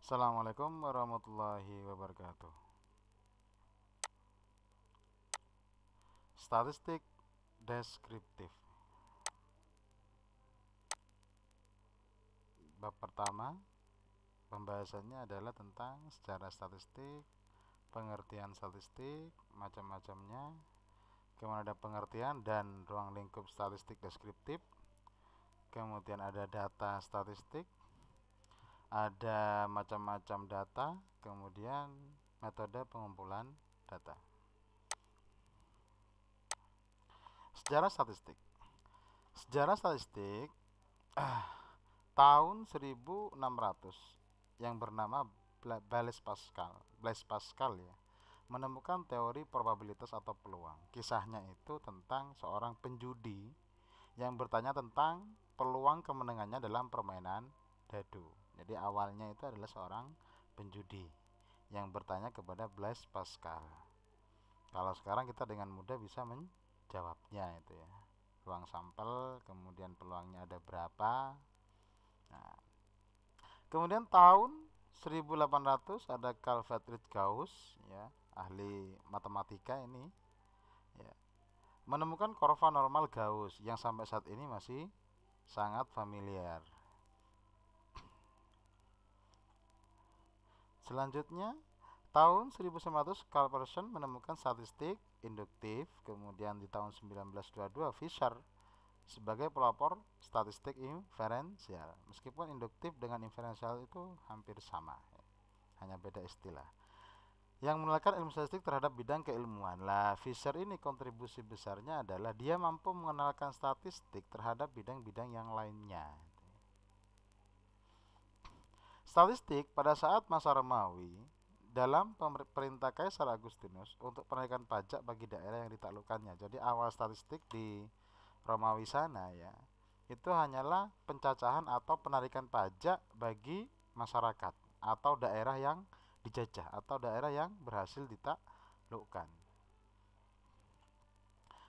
Assalamualaikum warahmatullahi wabarakatuh. Statistik deskriptif. Bab pertama, pembahasannya adalah tentang sejarah statistik, pengertian statistik, macam-macamnya, kemudian ada pengertian dan ruang lingkup statistik deskriptif, kemudian ada data statistik, ada macam-macam data, kemudian metode pengumpulan data. Sejarah statistik. Sejarah statistik tahun 1600 yang bernama Blaise Pascal ya, menemukan teori probabilitas atau peluang. Kisahnya itu tentang seorang penjudi yang bertanya tentang peluang kemenangannya dalam permainan dadu. Jadi awalnya itu adalah seorang penjudi yang bertanya kepada Blaise Pascal. Kalau sekarang kita dengan mudah bisa menjawabnya itu ya. Ruang sampel, kemudian peluangnya ada berapa. Nah, kemudian tahun 1800 ada Carl Friedrich Gauss ya, ahli matematika ini ya, menemukan kurva normal Gauss yang sampai saat ini masih sangat familiar. Selanjutnya tahun 1900 Carl Pearson menemukan statistik induktif, kemudian di tahun 1922 Fisher sebagai pelopor statistik inferensial. Meskipun induktif dengan inferensial itu hampir sama, hanya beda istilah. Yang mengenalkan ilmu statistik terhadap bidang keilmuan. Lah, Fisher ini kontribusi besarnya adalah dia mampu mengenalkan statistik terhadap bidang-bidang yang lainnya. Statistik pada saat masa Romawi dalam perintah Kaisar Agustinus untuk penarikan pajak bagi daerah yang ditaklukkannya. Jadi awal statistik di Romawi sana ya, itu hanyalah pencacahan atau penarikan pajak bagi masyarakat atau daerah yang dijajah atau daerah yang berhasil ditaklukkan.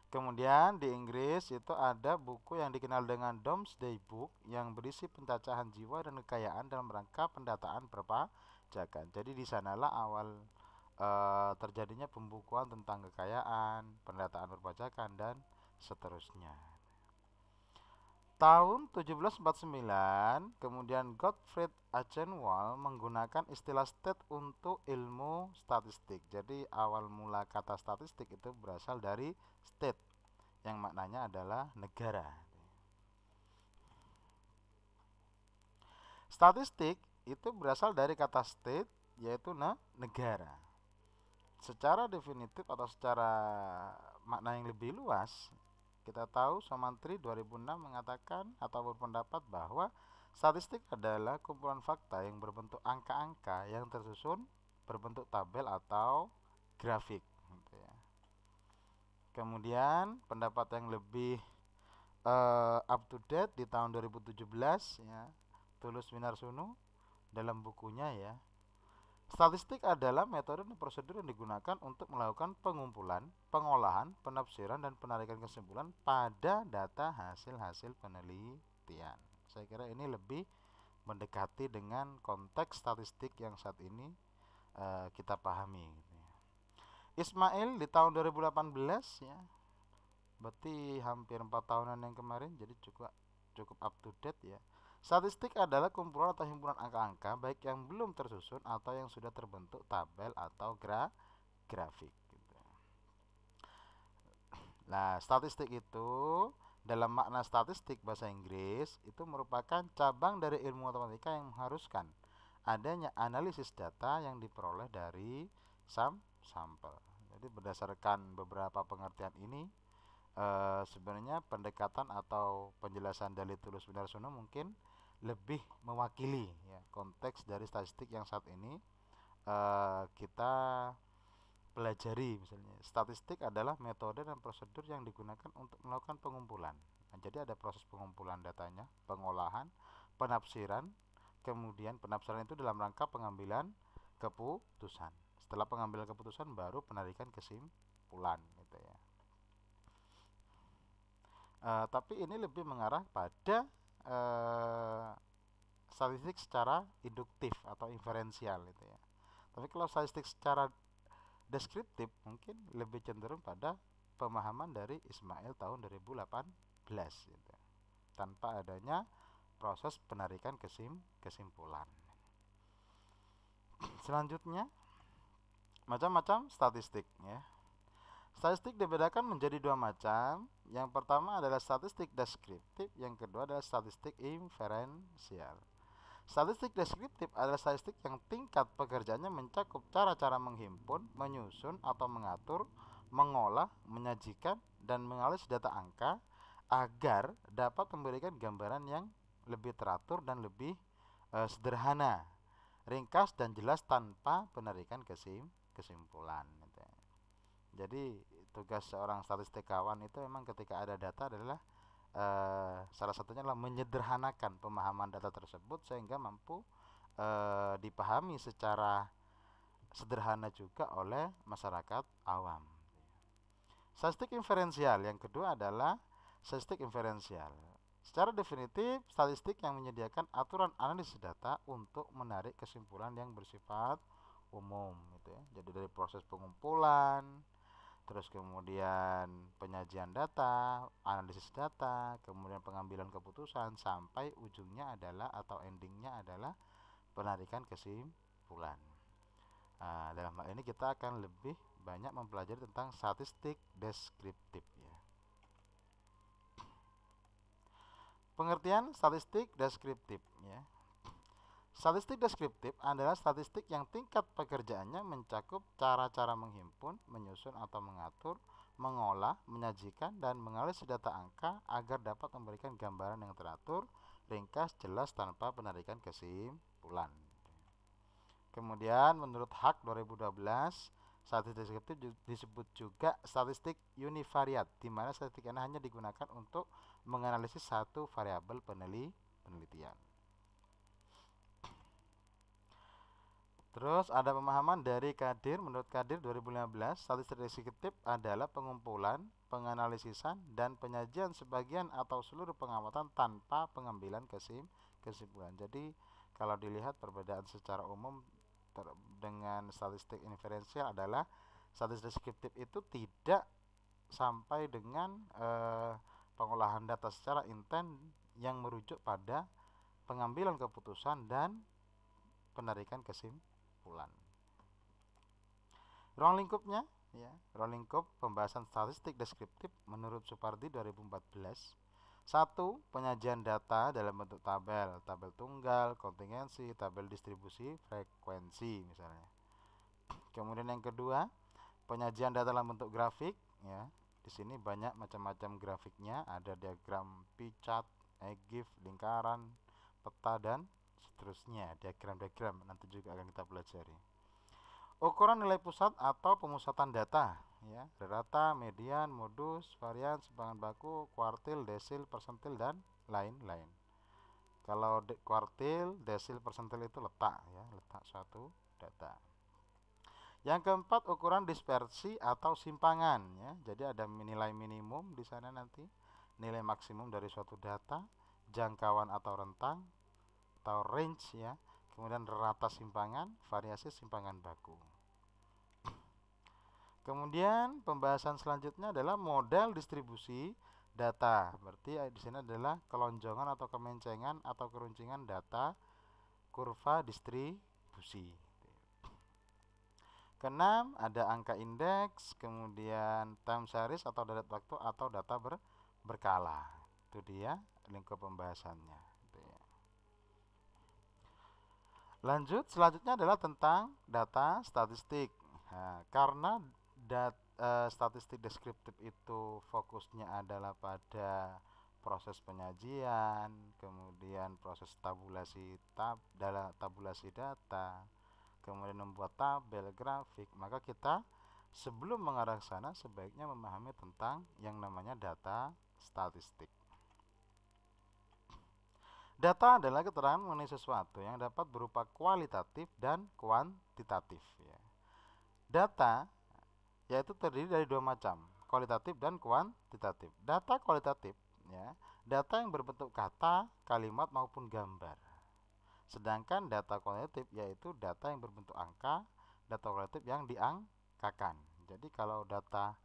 Kemudian di Inggris itu ada buku yang dikenal dengan Domesday Book yang berisi pencacahan jiwa dan kekayaan dalam rangka pendataan perpajakan. Jadi di sanalah awal terjadinya pembukuan tentang kekayaan, pendataan perpajakan dan seterusnya. Tahun 1749, kemudian Gottfried Achenwald menggunakan istilah state untuk ilmu statistik. Jadi awal mula kata statistik itu berasal dari state yang maknanya adalah negara. Statistik itu berasal dari kata state yaitu negara. Secara definitif atau secara makna yang lebih luas, kita tahu Sumantri 2006 mengatakan atau berpendapat bahwa statistik adalah kumpulan fakta yang berbentuk angka-angka yang tersusun berbentuk tabel atau grafik gitu ya. Kemudian pendapat yang lebih up to date di tahun 2017 ya, Tulus Winarsunu dalam bukunya ya, statistik adalah metode dan prosedur yang digunakan untuk melakukan pengumpulan, pengolahan, penafsiran, dan penarikan kesimpulan pada data hasil-hasil penelitian. Saya kira ini lebih mendekati dengan konteks statistik yang saat ini kita pahami. Ismail di tahun 2018 ya, berarti hampir 4 tahunan yang kemarin, jadi cukup up to date ya. Statistik adalah kumpulan atau himpunan angka-angka baik yang belum tersusun atau yang sudah terbentuk tabel atau grafik gitu. Nah, statistik itu dalam makna statistik bahasa Inggris itu merupakan cabang dari ilmu matematika yang mengharuskan adanya analisis data yang diperoleh dari sampel. Jadi berdasarkan beberapa pengertian ini sebenarnya pendekatan atau penjelasan dari Tulus Winarsono mungkin lebih mewakili ya konteks dari statistik yang saat ini kita pelajari. Misalnya statistik adalah metode dan prosedur yang digunakan untuk melakukan pengumpulan. Nah, jadi ada proses pengumpulan datanya, pengolahan, penafsiran, kemudian penafsiran itu dalam rangka pengambilan keputusan. Setelah pengambilan keputusan baru penarikan kesimpulan gitu ya. Tapi ini lebih mengarah pada statistik secara induktif atau inferensial itu ya. Tapi kalau statistik secara deskriptif mungkin lebih cenderung pada pemahaman dari Ismail tahun 2018 gitu. Tanpa adanya proses penarikan kesimpulan. Selanjutnya macam-macam statistik ya. Statistik dibedakan menjadi dua macam. Yang pertama adalah statistik deskriptif, yang kedua adalah statistik inferensial. Statistik deskriptif adalah statistik yang tingkat pekerjaannya mencakup cara-cara menghimpun, menyusun atau mengatur, mengolah, menyajikan, dan menganalisis data angka agar dapat memberikan gambaran yang lebih teratur dan lebih sederhana, ringkas dan jelas tanpa penarikan kesimpulan. Jadi tugas seorang statistikawan itu memang ketika ada data adalah salah satunya adalah menyederhanakan pemahaman data tersebut sehingga mampu dipahami secara sederhana juga oleh masyarakat awam. Statistik inferensial yang kedua adalah statistik inferensial. Secara definitif, statistik yang menyediakan aturan analisis data untuk menarik kesimpulan yang bersifat umum gitu ya. Jadi dari proses pengumpulan, terus kemudian penyajian data, analisis data, kemudian pengambilan keputusan sampai ujungnya adalah atau endingnya adalah penarikan kesimpulan. Nah, dalam hal ini kita akan lebih banyak mempelajari tentang statistik deskriptif ya. Pengertian statistik deskriptif ya. Statistik deskriptif adalah statistik yang tingkat pekerjaannya mencakup cara-cara menghimpun, menyusun atau mengatur, mengolah, menyajikan, dan menganalisis data angka agar dapat memberikan gambaran yang teratur, ringkas, jelas tanpa penarikan kesimpulan. Kemudian menurut Hack 2012, statistik deskriptif disebut juga statistik univariat, di mana statistik ini hanya digunakan untuk menganalisis satu variabel penelitian. Terus ada pemahaman dari Kadir. Menurut Kadir 2015, statistik deskriptif adalah pengumpulan, penganalisisan, dan penyajian sebagian atau seluruh pengamatan tanpa pengambilan kesimpulan. Jadi kalau dilihat perbedaan secara umum dengan statistik inferensial adalah statistik deskriptif itu tidak sampai dengan pengolahan data secara intens yang merujuk pada pengambilan keputusan dan penarikan kesimpulan. Ruang lingkupnya ya, ruang lingkup pembahasan statistik deskriptif menurut Supardi 2014. 1. Penyajian data dalam bentuk tabel, tabel tunggal, kontingensi, tabel distribusi, frekuensi misalnya. Kemudian yang kedua, penyajian data dalam bentuk grafik ya. Di sini banyak macam-macam grafiknya, ada diagram pie chart, GIF, lingkaran, peta dan seterusnya, diagram-diagram nanti juga akan kita pelajari. Ukuran nilai pusat atau pemusatan data ya, rata, median, modus, varian, simpangan baku, kuartil, desil, persentil dan lain-lain. Kalau kuartil, desil, persentil itu letak ya, letak suatu data. Yang keempat, ukuran dispersi atau simpangan ya. Jadi ada nilai minimum di sana nanti, nilai maksimum dari suatu data, jangkauan atau rentang atau range ya. Kemudian rata simpangan, variasi simpangan baku. Kemudian pembahasan selanjutnya adalah model distribusi data. Berarti di sini adalah kelonjongan atau kemencengan atau keruncingan data kurva distribusi. Keenam, ada angka indeks, kemudian time series atau deret waktu atau data berkala. Itu dia lingkup pembahasannya. Lanjut, selanjutnya adalah tentang data statistik. Nah, karena statistik deskriptif itu fokusnya adalah pada proses penyajian, kemudian proses tabulasi data, kemudian membuat tabel, grafik, maka kita sebelum mengarah ke sana sebaiknya memahami tentang yang namanya data statistik. Data adalah keterangan mengenai sesuatu yang dapat berupa kualitatif dan kuantitatif ya. Data yaitu terdiri dari dua macam, kualitatif dan kuantitatif. Data kualitatif ya, data yang berbentuk kata, kalimat maupun gambar. Sedangkan data kualitatif yaitu data yang berbentuk angka, data kualitatif yang diangkakan. Jadi kalau data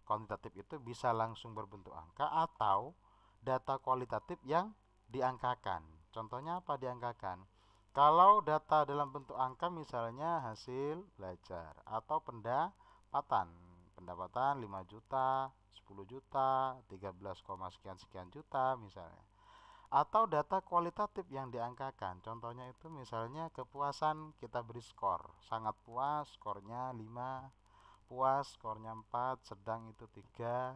kuantitatif itu bisa langsung berbentuk angka atau data kualitatif yang diangkakan. Contohnya apa diangkakan? Kalau data dalam bentuk angka misalnya hasil belajar atau pendapatan. Pendapatan 5 juta, 10 juta, 13, sekian sekian juta misalnya. Atau data kualitatif yang diangkakan. Contohnya itu misalnya kepuasan kita beri skor. Sangat puas skornya 5, puas skornya 4, sedang itu 3,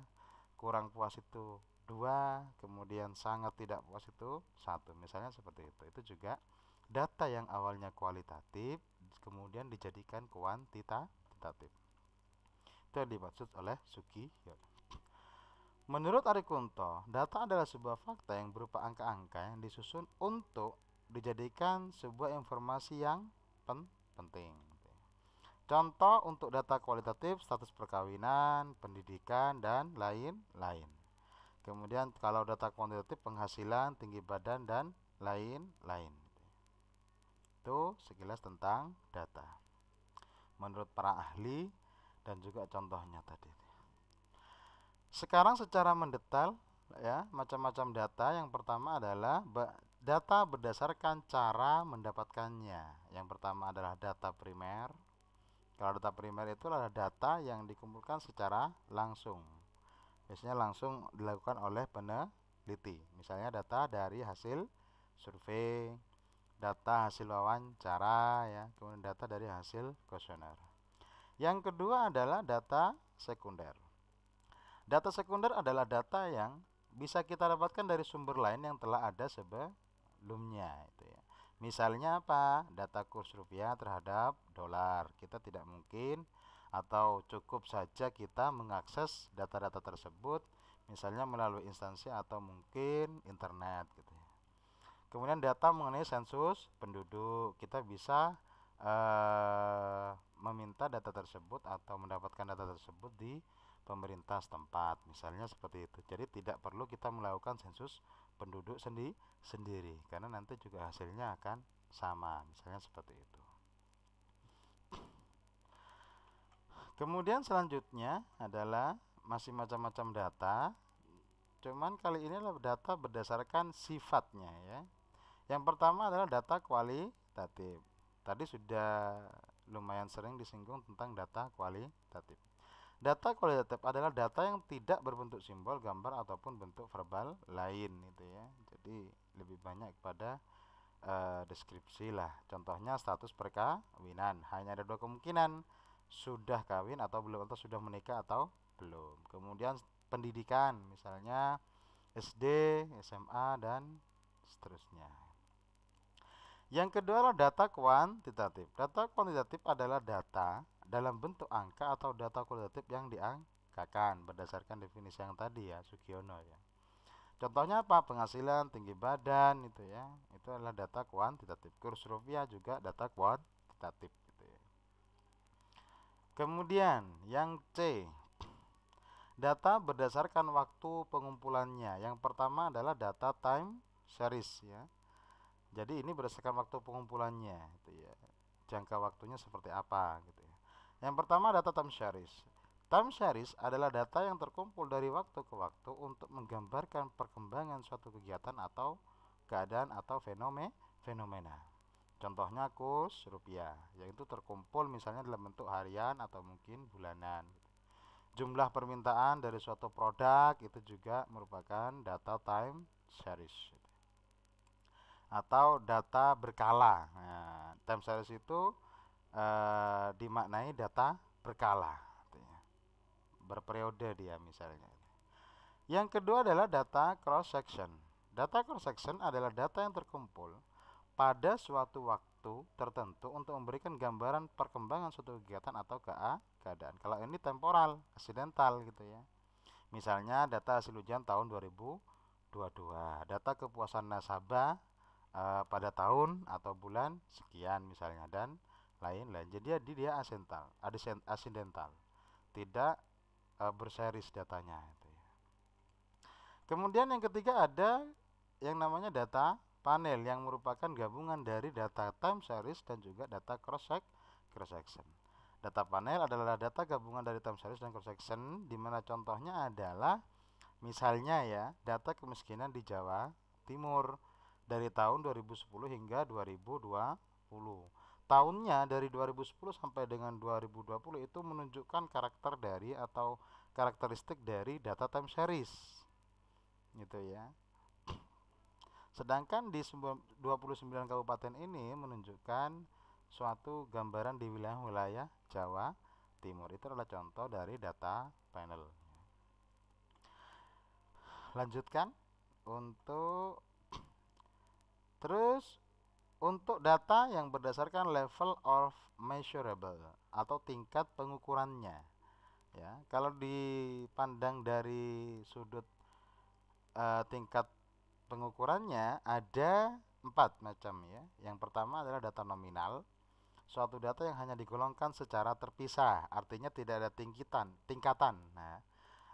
kurang puas itu 2, kemudian sangat tidak puas itu 1. Misalnya seperti itu. Itu juga data yang awalnya kualitatif kemudian dijadikan kuantitatif. Itu yang dimaksud oleh Sugiyono. Menurut Arikunto, data adalah sebuah fakta yang berupa angka-angka yang disusun untuk dijadikan sebuah informasi yang penting. Contoh untuk data kualitatif status perkawinan, pendidikan, dan lain-lain. Kemudian kalau data kuantitatif penghasilan, tinggi badan, dan lain-lain. Itu sekilas tentang data menurut para ahli dan juga contohnya tadi. Sekarang secara mendetail ya, macam-macam data. Yang pertama adalah data berdasarkan cara mendapatkannya. Yang pertama adalah data primer. Kalau data primer itu adalah data yang dikumpulkan secara langsung. Biasanya langsung dilakukan oleh peneliti. Misalnya data dari hasil survei, data hasil wawancara ya, kemudian data dari hasil kuesioner. Yang kedua adalah data sekunder. Data sekunder adalah data yang bisa kita dapatkan dari sumber lain yang telah ada sebelumnya itu ya. Misalnya apa? Data kurs rupiah terhadap dolar. Kita tidak mungkin atau cukup saja kita mengakses data-data tersebut misalnya melalui instansi atau mungkin internet gitu ya. Kemudian data mengenai sensus penduduk. Kita bisa meminta data tersebut atau mendapatkan data tersebut di pemerintah setempat, misalnya seperti itu. Jadi tidak perlu kita melakukan sensus penduduk sendiri karena nanti juga hasilnya akan sama, misalnya seperti itu. Kemudian selanjutnya adalah masih macam-macam data, cuman kali ini adalah data berdasarkan sifatnya ya. Yang pertama adalah data kualitatif. Tadi sudah lumayan sering disinggung tentang data kualitatif. Data kualitatif adalah data yang tidak berbentuk simbol, gambar ataupun bentuk verbal lain itu ya. Jadi lebih banyak kepada deskripsi lah. Contohnya status perkawinan. Hanya ada dua kemungkinan, sudah kawin atau belum, atau sudah menikah atau belum. Kemudian pendidikan, misalnya SD, SMA dan seterusnya. Yang kedua adalah data kuantitatif. Data kuantitatif adalah data dalam bentuk angka atau data kualitatif yang diangkakan berdasarkan definisi yang tadi ya, Sugiyono ya. Contohnya apa? Penghasilan, tinggi badan itu ya. Itu adalah data kuantitatif. Kurs rupiah juga data kuantitatif gitu ya. Kemudian yang C, data berdasarkan waktu pengumpulannya. Yang pertama adalah data time series ya. Jadi ini berdasarkan waktu pengumpulannya gitu ya. Jangka waktunya seperti apa gitu ya. Yang pertama data time series. Time series adalah data yang terkumpul dari waktu ke waktu untuk menggambarkan perkembangan suatu kegiatan atau keadaan atau fenomena. Contohnya kurs rupiah, yaitu terkumpul misalnya dalam bentuk harian atau mungkin bulanan. Jumlah permintaan dari suatu produk itu juga merupakan data time series atau data berkala. Nah, time series itu dimaknai data berkala, berperiode dia misalnya. Yang kedua adalah data cross section. Data cross section adalah data yang terkumpul pada suatu waktu tertentu untuk memberikan gambaran perkembangan suatu kegiatan atau keadaan. Kalau ini temporal, aksidental gitu ya. Misalnya data hasil ujian tahun 2022, data kepuasan nasabah pada tahun atau bulan sekian misalnya dan lain-lain. Jadi dia asidental, tidak berseris datanya itu ya. Kemudian yang ketiga ada yang namanya data panel yang merupakan gabungan dari data time series dan juga data cross section. Data panel adalah data gabungan dari time series dan cross section, di mana contohnya adalah misalnya ya, data kemiskinan di Jawa Timur dari tahun 2010 hingga 2020. Tahunnya dari 2010 sampai dengan 2020 itu menunjukkan karakter dari atau karakteristik dari data time series. Gitu ya. Sedangkan di 29 kabupaten ini menunjukkan suatu gambaran di wilayah-wilayah Jawa Timur. Itu adalah contoh dari data panel. Lanjutkan untuk terus untuk data yang berdasarkan level of measurable atau tingkat pengukurannya. Ya, kalau dipandang dari sudut tingkat pengukurannya ada 4 macam ya. Yang pertama adalah data nominal, suatu data yang hanya digolongkan secara terpisah, artinya tidak ada tingkatan. Nah,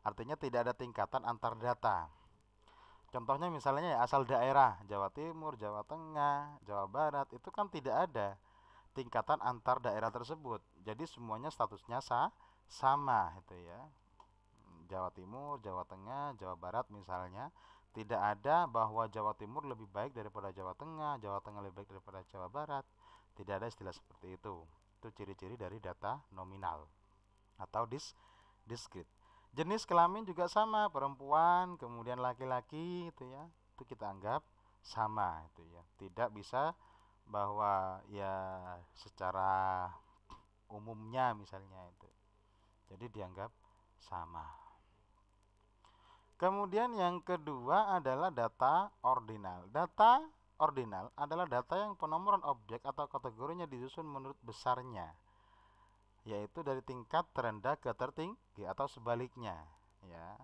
artinya tidak ada tingkatan antar data. Contohnya misalnya ya, asal daerah Jawa Timur, Jawa Tengah, Jawa Barat itu kan tidak ada tingkatan antar daerah tersebut. Jadi semuanya statusnya sama itu ya. Jawa Timur, Jawa Tengah, Jawa Barat misalnya, tidak ada bahwa Jawa Timur lebih baik daripada Jawa Tengah, Jawa Tengah lebih baik daripada Jawa Barat. Tidak ada istilah seperti itu. Itu ciri-ciri dari data nominal atau discrete. Jenis kelamin juga sama, perempuan, kemudian laki-laki itu ya. Itu kita anggap sama itu ya. Tidak bisa bahwa ya secara umumnya misalnya itu. Jadi dianggap sama. Kemudian yang kedua adalah data ordinal. Data ordinal adalah data yang penomoran objek atau kategorinya disusun menurut besarnya, yaitu dari tingkat terendah ke tertinggi atau sebaliknya ya.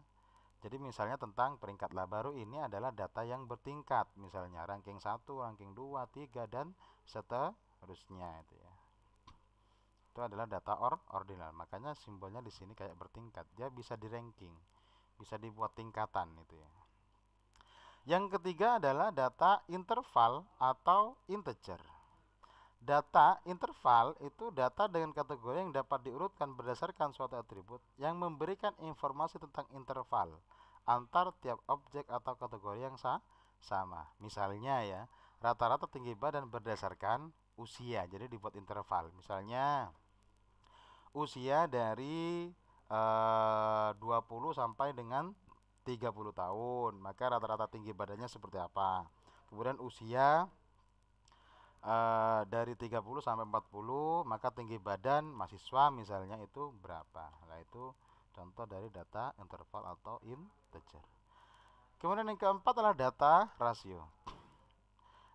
Jadi misalnya tentang peringkat baru ini adalah data yang bertingkat, misalnya ranking 1, ranking 2, 3 dan seterusnya itu ya. Itu adalah data ordinal. Makanya simbolnya di sini kayak bertingkat. Dia bisa di ranking, bisa dibuat tingkatan itu ya. Yang ketiga adalah data interval atau integer. Data interval itu data dengan kategori yang dapat diurutkan berdasarkan suatu atribut yang memberikan informasi tentang interval antar tiap objek atau kategori yang sama. Misalnya ya, rata-rata tinggi badan berdasarkan usia. Jadi dibuat interval. Misalnya usia dari 20 sampai dengan 30 tahun, maka rata-rata tinggi badannya seperti apa. Kemudian usia dari 30 sampai 40, maka tinggi badan mahasiswa misalnya itu berapa. Nah, itu contoh dari data interval atau integer. Kemudian yang keempat adalah data rasio.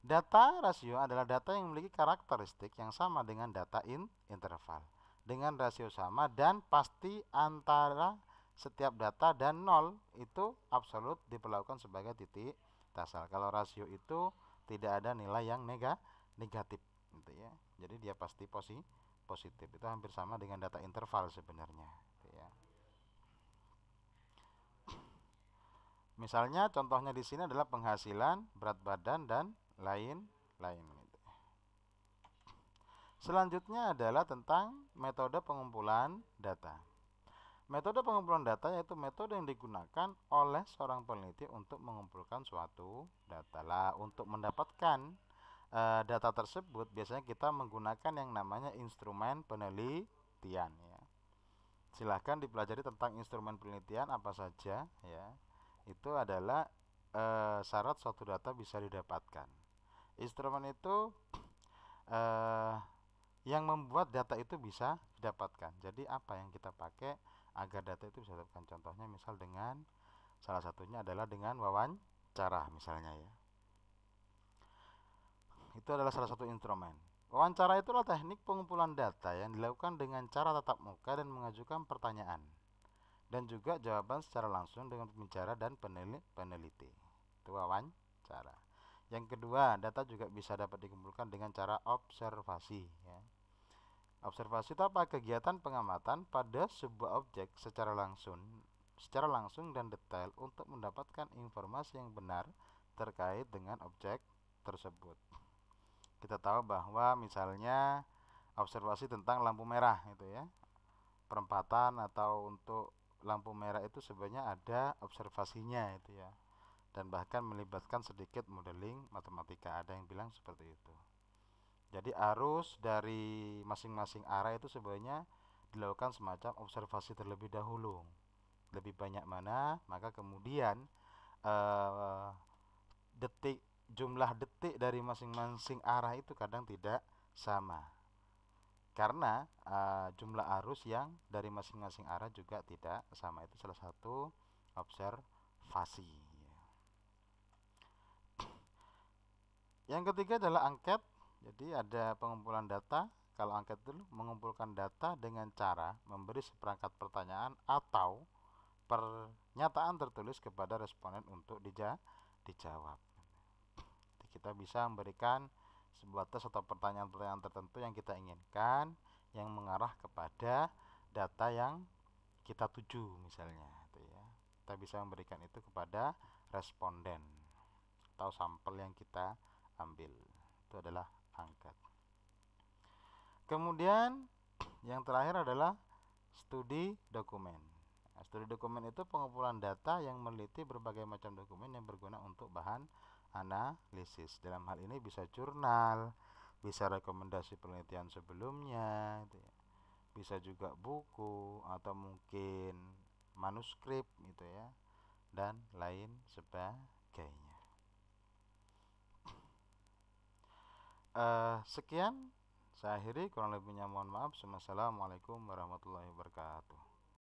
Data rasio adalah data yang memiliki karakteristik yang sama dengan data interval, dengan rasio sama dan pasti antara setiap data dan nol itu absolut diperlakukan sebagai titik dasar. Kalau rasio itu tidak ada nilai yang negatif gitu ya. Jadi dia pasti positif. Itu hampir sama dengan data interval sebenarnya gitu ya. Misalnya contohnya di sini adalah penghasilan, berat badan dan lain-lain gitu. Selanjutnya adalah tentang metode pengumpulan data. Metode pengumpulan data yaitu metode yang digunakan oleh seorang peneliti untuk mengumpulkan suatu data. Lah, untuk mendapatkan data tersebut biasanya kita menggunakan yang namanya instrumen penelitian ya. Silahkan dipelajari tentang instrumen penelitian apa saja ya. Itu adalah syarat suatu data bisa didapatkan. Instrumen itu yang membuat data itu bisa didapatkan. Jadi apa yang kita pakai agar data itu bisa didapatkan? Contohnya misal dengan salah satunya adalah dengan wawancara misalnya ya. Itu adalah salah satu instrumen. Wawancara itulah teknik pengumpulan data yang dilakukan dengan cara tatap muka dan mengajukan pertanyaan, dan juga jawaban secara langsung dengan pembicara dan peneliti. Itu wawancara. Yang kedua, data juga bisa dapat dikumpulkan dengan cara observasi ya. Observasi itu apa? Kegiatan pengamatan pada sebuah objek secara langsung dan detail untuk mendapatkan informasi yang benar terkait dengan objek tersebut. Kita tahu bahwa misalnya observasi tentang lampu merah itu ya, perempatan atau untuk lampu merah itu sebenarnya ada observasinya itu ya, dan bahkan melibatkan sedikit modeling matematika, ada yang bilang seperti itu. Jadi arus dari masing-masing arah itu sebenarnya dilakukan semacam observasi terlebih dahulu, lebih banyak mana, maka kemudian eh, detik jumlah detik dari masing-masing arah itu kadang tidak sama, karena jumlah arus yang dari masing-masing arah juga tidak sama. Itu salah satu observasi. Yang ketiga adalah angket. Jadi ada pengumpulan data. Kalau angket dulu mengumpulkan data dengan cara memberi seperangkat pertanyaan atau pernyataan tertulis kepada responden untuk dijawab. Jadi kita bisa memberikan sebuah tes atau pertanyaan-pertanyaan tertentu yang kita inginkan, yang mengarah kepada data yang kita tuju misalnya itu ya. Kita bisa memberikan itu kepada responden atau sampel yang kita ambil. Itu adalah angket. Kemudian yang terakhir adalah studi dokumen. Nah, studi dokumen itu pengumpulan data yang meneliti berbagai macam dokumen yang berguna untuk bahan analisis. Dalam hal ini bisa jurnal, bisa rekomendasi penelitian sebelumnya, gitu ya. Bisa juga buku atau mungkin manuskrip gitu ya, dan lain sebagainya. Sekian saya akhiri, kurang lebihnya mohon maaf. Assalamualaikum warahmatullahi wabarakatuh.